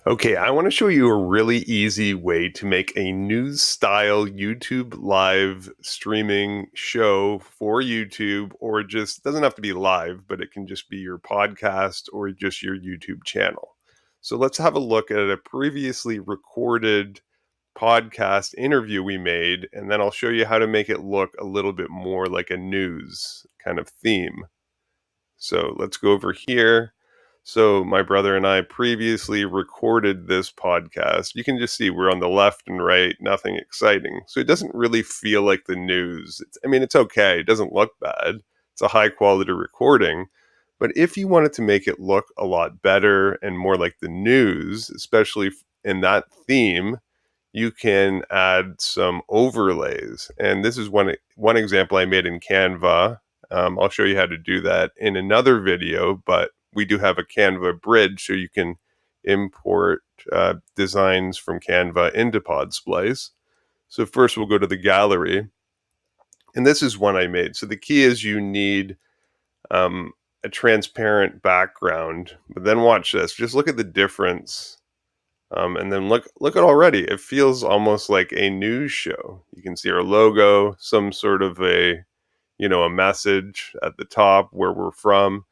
Okay, I want to show you a really easy way to make a news style YouTube live streaming show for YouTube, or just doesn't have to be live, but it can just be your podcast or just your YouTube channel. So let's have a look at a previously recorded podcast interview we made, and then I'll show you how to make it look a little bit more like a news kind of theme. So let's go over here. So my brother and I previously recorded this podcast. You can just see we're on the left and right, nothing exciting. So it doesn't really feel like the news. It's okay. It doesn't look bad. It's a high quality recording. But if you wanted to make it look a lot better and more like the news, especially in that theme, you can add some overlays. And this is one example I made in Canva. I'll show you how to do that in another video, but we do have a Canva bridge, so you can import designs from Canva into Podsplice. So first we'll go to the gallery, and this is one I made. So the key is you need a transparent background, but then watch this. Just look at the difference. And then look at already. It feels almost like a news show. You can see our logo, some sort of a message at the top where we're from.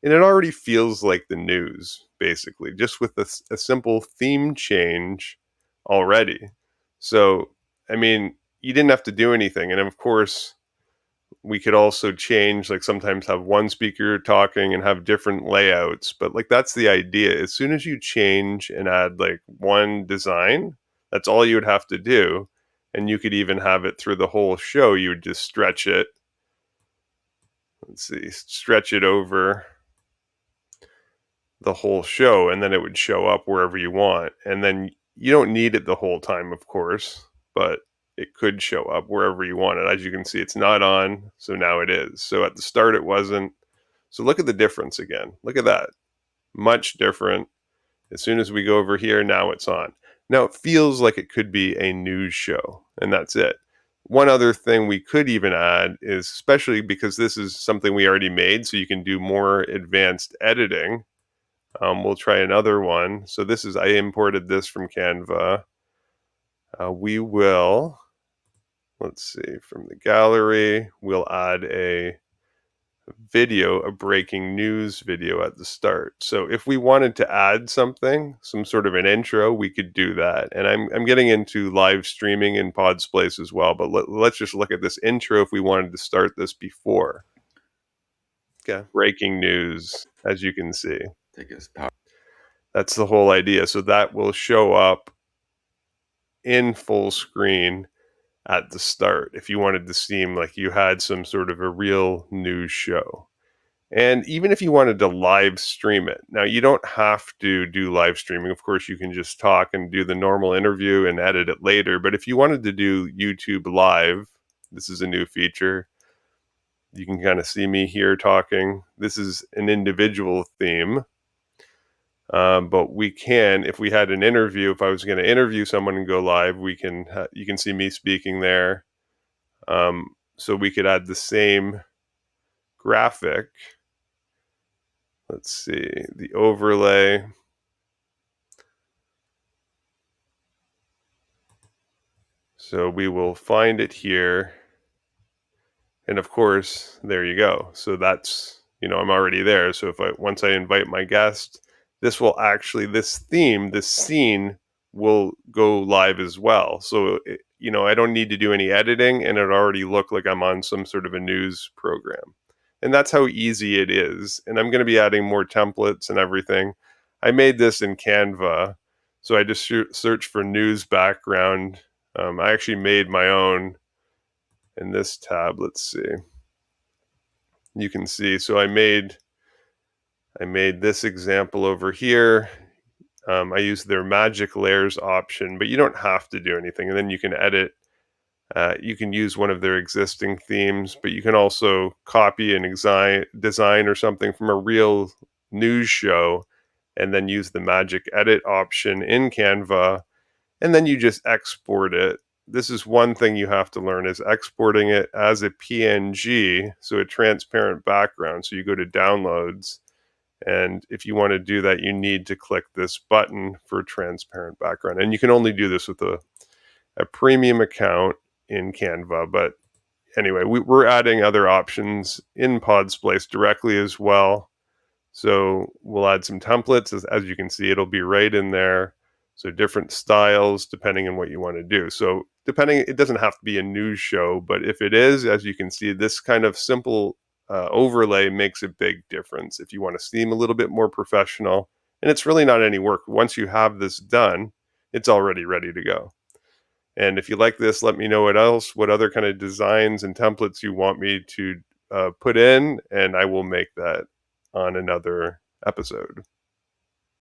And it already feels like the news, basically, just with a simple theme change already. So, you didn't have to do anything. And of course, we could also change, like sometimes have one speaker talking and have different layouts. But like that's the idea. As soon as you change and add like one design, that's all you would have to do. And you could even have it through the whole show. You would just stretch it. Let's see, stretch it over the whole show, and then it would show up wherever you want. And then you don't need it the whole time, of course, but it could show up wherever you want it. As you can see, it's not on, so now it is. So at the start, it wasn't. So look at the difference again. Look at that. Much different. As soon as we go over here, now it's on. Now it feels like it could be a news show, and that's it. One other thing we could even add is, especially because this is something we already made, so you can do more advanced editing. We'll try another one. So I imported this from Canva. We will, let's see, from the gallery, we'll add a video, a breaking news video at the start. So if we wanted to add something, some sort of an intro, we could do that. And I'm getting into live streaming in Podsplice as well, but let's just look at this intro if we wanted to start this before. Okay. Breaking news, as you can see. Take us power. That's the whole idea. So that will show up in full screen at the start if you wanted to seem like you had some sort of a real news show. And even if you wanted to live stream it, now you don't have to do live streaming. Of course, you can just talk and do the normal interview and edit it later. But if you wanted to do YouTube live, this is a new feature. You can kind of see me here talking. This is an individual theme. But we can, if we had an interview, if I was going to interview someone and go live, you can see me speaking there. So we could add the same graphic. Let's see, the overlay. So we will find it here. And of course, there you go. So that's, I'm already there. So once I invite my guest, this scene will go live as well. So, I don't need to do any editing, and it already look like I'm on some sort of a news program. And that's how easy it is. And I'm going to be adding more templates and everything. I made this in Canva. So I just search for news background. I actually made my own in this tab. Let's see. You can see. So I made this example over here. I use their magic layers option, but you don't have to do anything. And then you can edit. You can use one of their existing themes, but you can also copy an design or something from a real news show and then use the magic edit option in Canva, and then you just export it. This is one thing you have to learn, is exporting it as a PNG, so a transparent background. So you go to downloads, And if you want to do that, you need to click this button for transparent background. And you can only do this with a premium account in Canva. But anyway, we're adding other options in Podsplice directly as well. So we'll add some templates. As you can see, it'll be right in there. So different styles depending on what you want to do. So depending, it doesn't have to be a news show, but if it is, as you can see, this kind of simple overlay makes a big difference if you want to seem a little bit more professional. And it's really not any work. Once you have this done, it's already ready to go. And if you like this, let me know what other kind of designs and templates you want me to put in, and I will make that on another episode.